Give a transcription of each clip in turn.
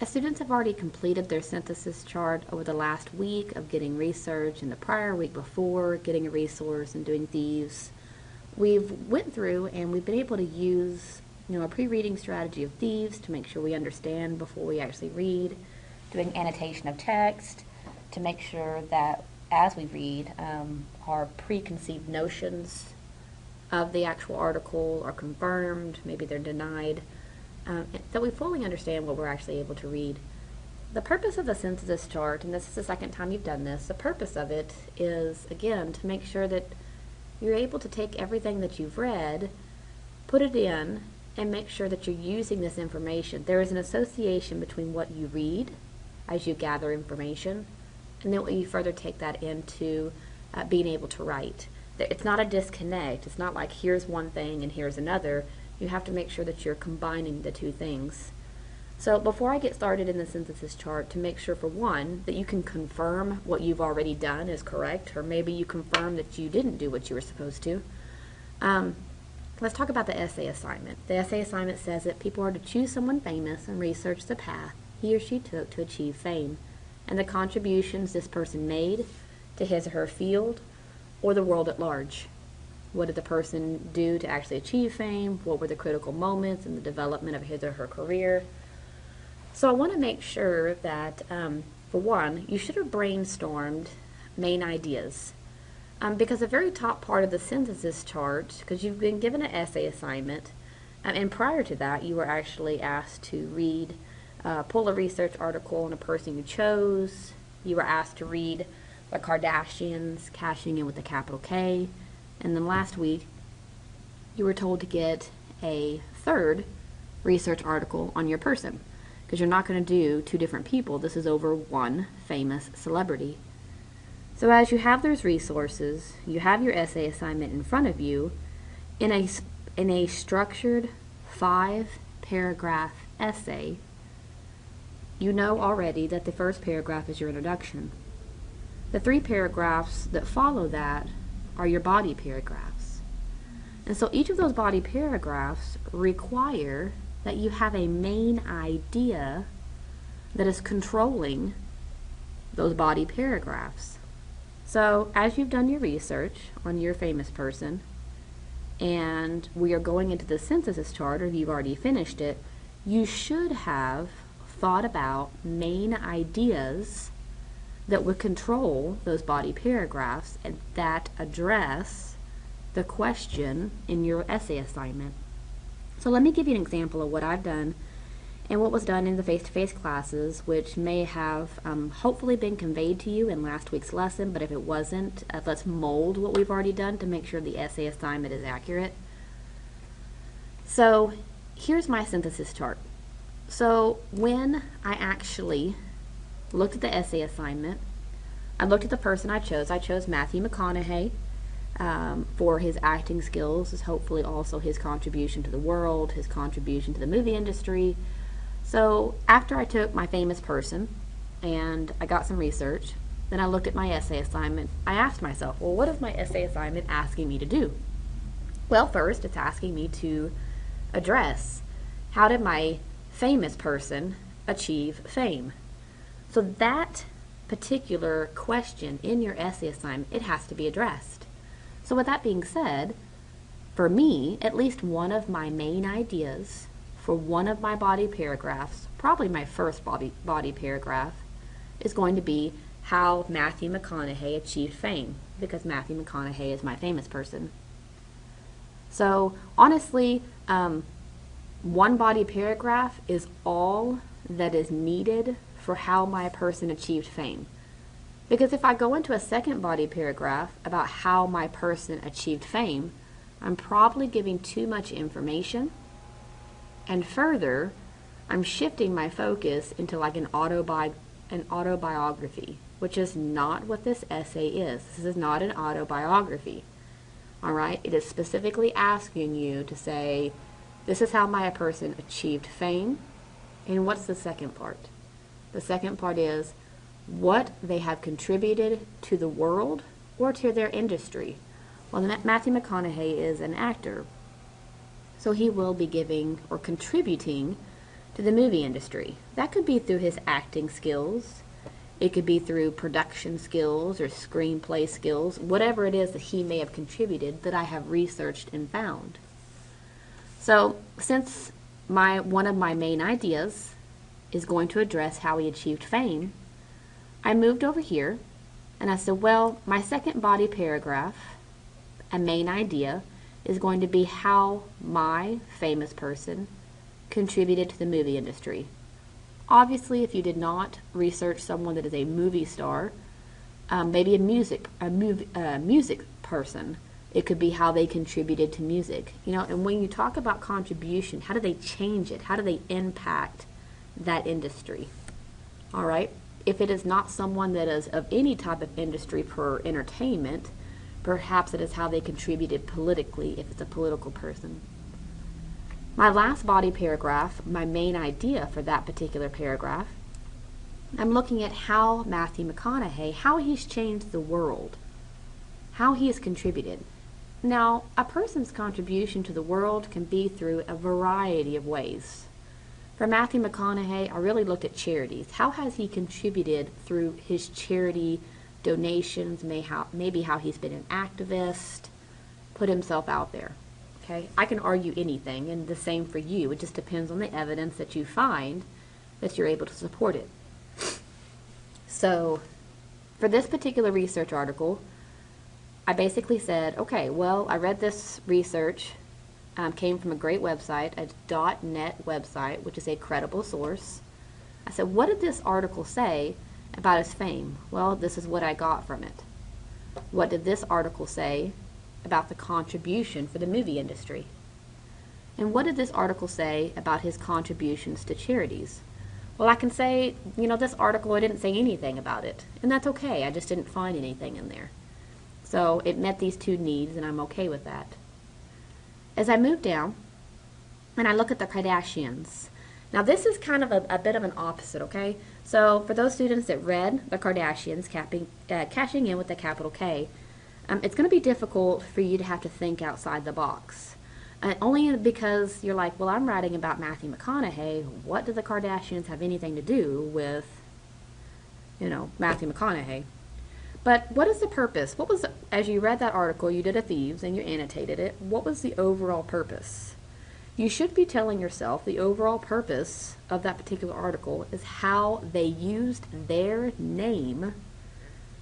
As students have already completed their synthesis chart over the last week of getting research and the prior week before getting a resource and doing thieves, we've went through and we've been able to use a pre-reading strategy of thieves to make sure we understand before we actually read, doing annotation of text to make sure that as we read, our preconceived notions of the actual article are confirmed, maybe they're denied, that we fully understand what we're actually able to read. The purpose of the synthesis chart, and this is the second time you've done this, the purpose of it is, again, to make sure that you're able to take everything that you've read, put it in, and make sure that you're using this information. There is an association between what you read as you gather information, and then you further take that into being able to write. It's not a disconnect. It's not like here's one thing and here's another. You have to make sure that you're combining the two things. So before I get started in the synthesis chart, to make sure, for one, that you can confirm what you've already done is correct, or maybe you confirm that you didn't do what you were supposed to, let's talk about the essay assignment. The essay assignment says that people are to choose someone famous and research the path he or she took to achieve fame and the contributions this person made to his or her field or the world at large. What did the person do to actually achieve fame? What were the critical moments in the development of his or her career? So I want to make sure that, for one, you should have brainstormed main ideas. Because the very top part of the synthesis chart, because you've been given an essay assignment, and prior to that you were actually asked to read, pull a research article on a person you chose. You were asked to read the Kardashians, cashing in with a capital K. And then last week, you were told to get a third research article on your person, because you're not going to do two different people. This is over one famous celebrity. So as you have those resources, you have your essay assignment in front of you, in a structured 5-paragraph essay, you know already that the first paragraph is your introduction. The 3 paragraphs that follow that are your body paragraphs. And so each of those body paragraphs require that you have a main idea that is controlling those body paragraphs. So as you've done your research on your famous person, and we are going into the synthesis chart, or you've already finished it, you should have thought about main ideas that would control those body paragraphs and that address the question in your essay assignment. So let me give you an example of what I've done and what was done in the face-to-face classes, which may have hopefully been conveyed to you in last week's lesson, but if it wasn't, let's mold what we've already done to make sure the essay assignment is accurate. So here's my synthesis chart. So when I actually looked at the essay assignment, I looked at the person I chose Matthew McConaughey for his acting skills, is hopefully also his contribution to the world, his contribution to the movie industry. So after I took my famous person and I got some research, then I looked at my essay assignment. I asked myself, well, what is my essay assignment asking me to do? Well, first, it's asking me to address, how did my famous person achieve fame? So that particular question in your essay assignment, it has to be addressed. So with that being said, for me, at least one of my main ideas for one of my body paragraphs, probably my first body paragraph, is going to be how Matthew McConaughey achieved fame, because Matthew McConaughey is my famous person. So honestly, one body paragraph is all that is needed for how my person achieved fame. Because if I go into a second body paragraph about how my person achieved fame, I'm probably giving too much information, and further, I'm shifting my focus into like an autobiography, which is not what this essay is. This is not an autobiography. All right? It is specifically asking you to say, this is how my person achieved fame, and what's the second part? The second part is what they have contributed to the world or to their industry. Well, Matthew McConaughey is an actor, so he will be giving or contributing to to the movie industry. That could be through his acting skills. It could be through production skills or screenplay skills, whatever it is that he may have contributed that I have researched and found. So since one of my main ideas is going to address how he achieved fame, I moved over here and I said, well, my second body paragraph, a main idea, is going to be how my famous person contributed to the movie industry. Obviously, if you did not research someone that is a movie star, maybe a music person, it could be how they contributed to music. And when you talk about contribution, how do they change it? How do they impact that industry? All right. If it is not someone that is of any type of industry for entertainment, perhaps it is how they contributed politically, if it's a political person. My last body paragraph, my main idea for that particular paragraph, I'm looking at how Matthew McConaughey, how he's changed the world, how he has contributed. Now, a person's contribution to the world can be through a variety of ways. For Matthew McConaughey, I really looked at charities. How has he contributed through his charity donations, maybe how he's been an activist, put himself out there. Okay, I can argue anything, and the same for you. It just depends on the evidence that you find that you're able to support it. So, for this particular research article, I basically said, okay, well, I read this research, came from a great website, a .net website, which is a credible source. I said, what did this article say about his fame? Well, this is what I got from it. What did this article say about the contribution for the movie industry? And what did this article say about his contributions to charities? Well, I can say, this article, I didn't say anything about it. And that's okay. I just didn't find anything in there. So it met these two needs, and I'm okay with that. As I move down, and I look at the Kardashians. Now, this is kind of a bit of an opposite, okay? So for those students that read the Kardashians, cashing in with the capital K, it's going to be difficult for you to have to think outside the box. Only because you're like, well, I'm writing about Matthew McConaughey. What do the Kardashians have anything to do with, Matthew McConaughey? But what is the purpose? As you read that article, you did a thieves and you annotated it. What was the overall purpose? You should be telling yourself the overall purpose of that particular article is how they used their name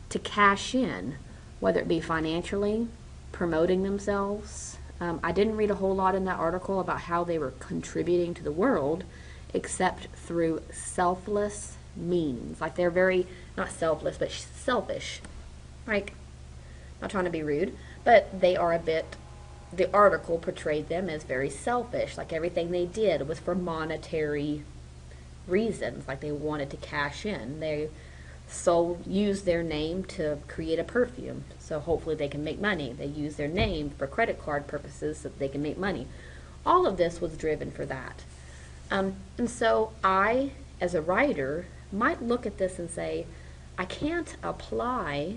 to cash in, whether it be financially, promoting themselves. I didn't read a whole lot in that article about how they were contributing to the world, except through selfless means. Like they're very, not selfless, but selfish. Like, not trying to be rude, but they are a bit, the article portrayed them as very selfish. Like everything they did was for monetary reasons. Like they wanted to cash in. They used their name to create a perfume, so hopefully they can make money. They use their name for credit card purposes so that they can make money. All of this was driven for that. And so I, as a writer, might look at this and say, I can't apply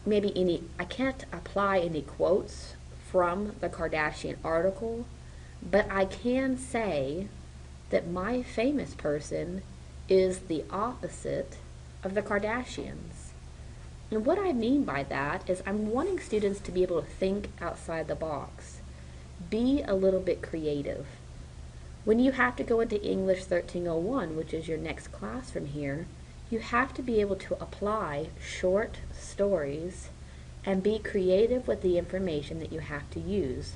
any quotes from the Kardashian article, but I can say that my famous person is the opposite of the Kardashians. And what I mean by that is I'm wanting students to be able to think outside the box. Be a little bit creative. When you have to go into English 1301, which is your next class from here, you have to be able to apply short stories and be creative with the information that you have to use.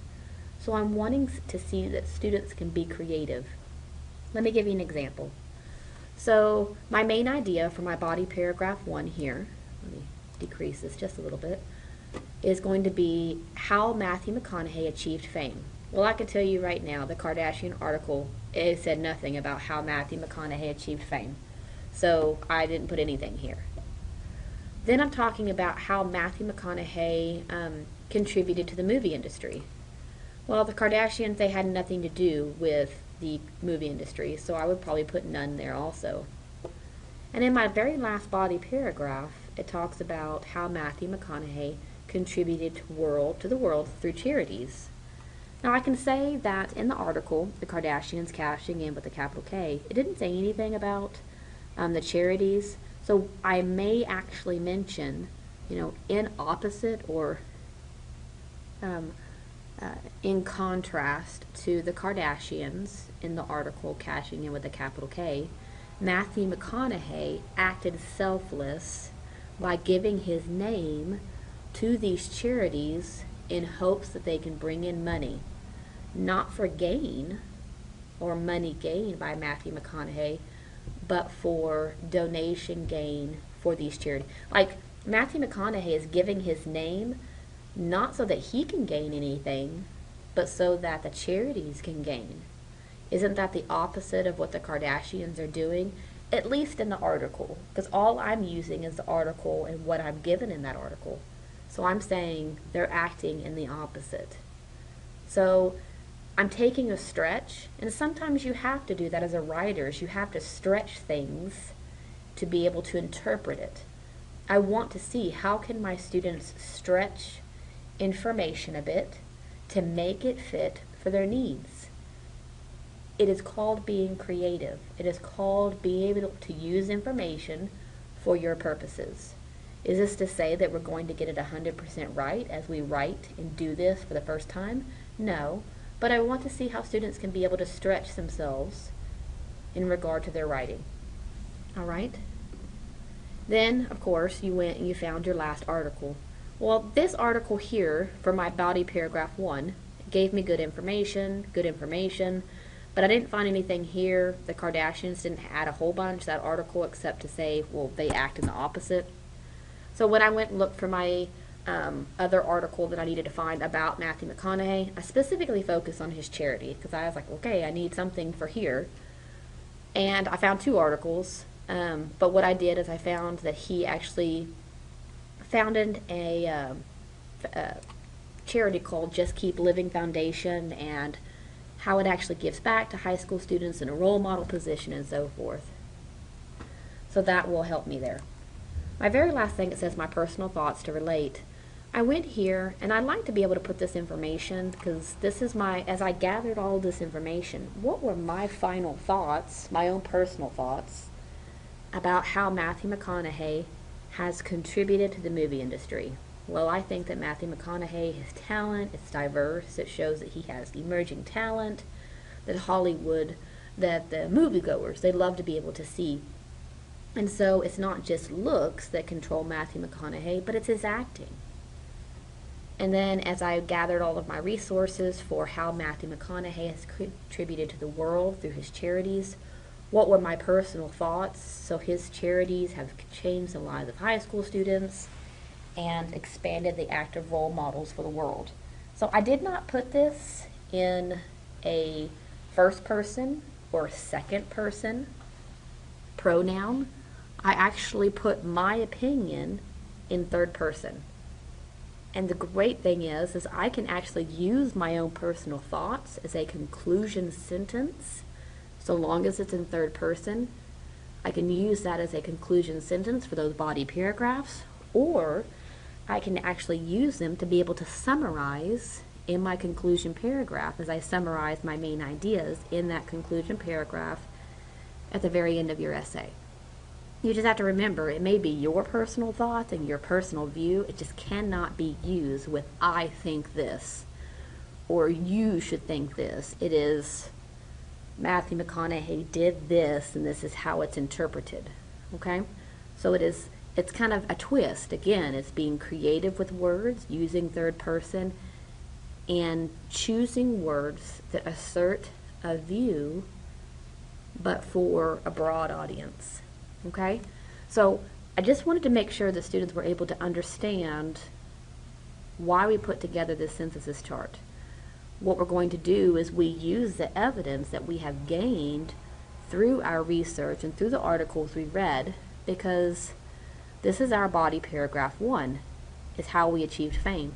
So I'm wanting to see that students can be creative. Let me give you an example. So my main idea for my body paragraph 1 here, let me decrease this just a little bit, is going to be how Matthew McConaughey achieved fame. Well, I can tell you right now, the Kardashian article, it said nothing about how Matthew McConaughey achieved fame. So I didn't put anything here. Then I'm talking about how Matthew McConaughey contributed to the movie industry. Well, the Kardashians, they had nothing to do with the movie industry, so I would probably put none there also. And in my very last body paragraph, it talks about how Matthew McConaughey contributed to the world through charities. Now I can say that in the article, the Kardashians cashing in with a capital K, it didn't say anything about the charities. So I may actually mention, in opposite or um, in contrast to the Kardashians in the article cashing in with a capital K, Matthew McConaughey acted selfless by giving his name to these charities in hopes that they can bring in money, not for gain or money gained by Matthew McConaughey, but for donation gain for these charities. Like, Matthew McConaughey is giving his name not so that he can gain anything, but so that the charities can gain. Isn't that the opposite of what the Kardashians are doing? At least in the article, because all I'm using is the article and what I'm given in that article. So I'm saying they're acting in the opposite. So I'm taking a stretch, and sometimes you have to do that as a writer. You have to stretch things to be able to interpret it. I want to see how can my students stretch information a bit to make it fit for their needs. It is called being creative. It is called being able to use information for your purposes. Is this to say that we're going to get it 100% right as we write and do this for the first time? No, but I want to see how students can be able to stretch themselves in regard to their writing. All right? Then, of course, you went and you found your last article. Well, this article here for my body paragraph 1 gave me good information, but I didn't find anything here. The Kardashians didn't add a whole bunch to that article except to say, well, they act in the opposite. So when I went and looked for my other article that I needed to find about Matthew McConaughey, I specifically focused on his charity because I was like, okay, I need something for here. And I found 2 articles, but what I did is I found that he actually founded a charity called Just Keep Living Foundation, and how it actually gives back to high school students in a role model position and so forth. So that will help me there. My very last thing, it says my personal thoughts to relate. I went here, and I'd like to be able to put this information, because this is as I gathered all this information, what were my final thoughts, my own personal thoughts, about how Matthew McConaughey has contributed to the movie industry. Well, I think that Matthew McConaughey, his talent, it's diverse. It shows that he has emerging talent that Hollywood, that the moviegoers, they love to be able to see. And so it's not just looks that control Matthew McConaughey, but it's his acting. And then as I gathered all of my resources for how Matthew McConaughey has contributed to the world through his charities, what were my personal thoughts? So his charities have changed the lives of high school students and expanded the active role models for the world. So I did not put this in a first person or second person pronoun. I actually put my opinion in third person. And the great thing is I can actually use my own personal thoughts as a conclusion sentence. So long as it's in third person, I can use that as a conclusion sentence for those body paragraphs, or I can actually use them to be able to summarize in my conclusion paragraph as I summarize my main ideas in that conclusion paragraph at the very end of your essay. You just have to remember, it may be your personal thoughts and your personal view. It just cannot be used with I think this or you should think this. It is Matthew McConaughey did this and this is how it's interpreted. Okay? So it's kind of a twist. Again, it's being creative with words, using third person, and choosing words that assert a view but for a broad audience. Okay? So I just wanted to make sure that students were able to understand why we put together this synthesis chart. What we're going to do is we use the evidence that we have gained through our research and through the articles we read, because this is our body paragraph 1, is how we achieved fame.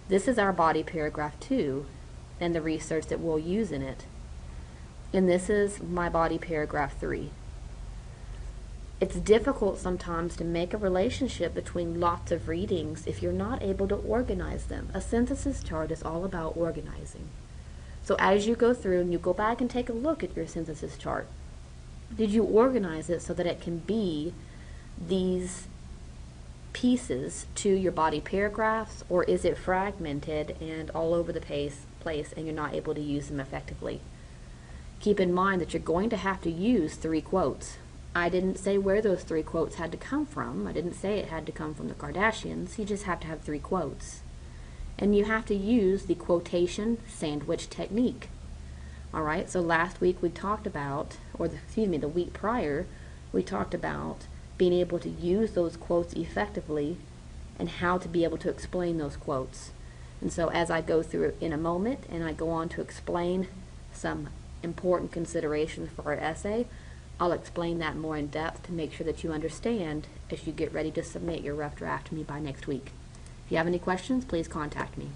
This is our body paragraph 2 and the research that we'll use in it. And this is my body paragraph 3. It's difficult sometimes to make a relationship between lots of readings if you're not able to organize them. A synthesis chart is all about organizing. So as you go through and you go back and take a look at your synthesis chart, did you organize it so that it can be these pieces to your body paragraphs, or is it fragmented and all over the place and you're not able to use them effectively? Keep in mind that you're going to have to use 3 quotes. I didn't say where those 3 quotes had to come from. I didn't say it had to come from the Kardashians. You just have to have 3 quotes. And you have to use the quotation sandwich technique. Alright, so last week we talked about, the week prior, we talked about being able to use those quotes effectively and how to be able to explain those quotes. And so as I go through it in a moment and I go on to explain some important considerations for our essay, I'll explain that more in depth to make sure that you understand as you get ready to submit your rough draft to me by next week. If you have any questions, please contact me.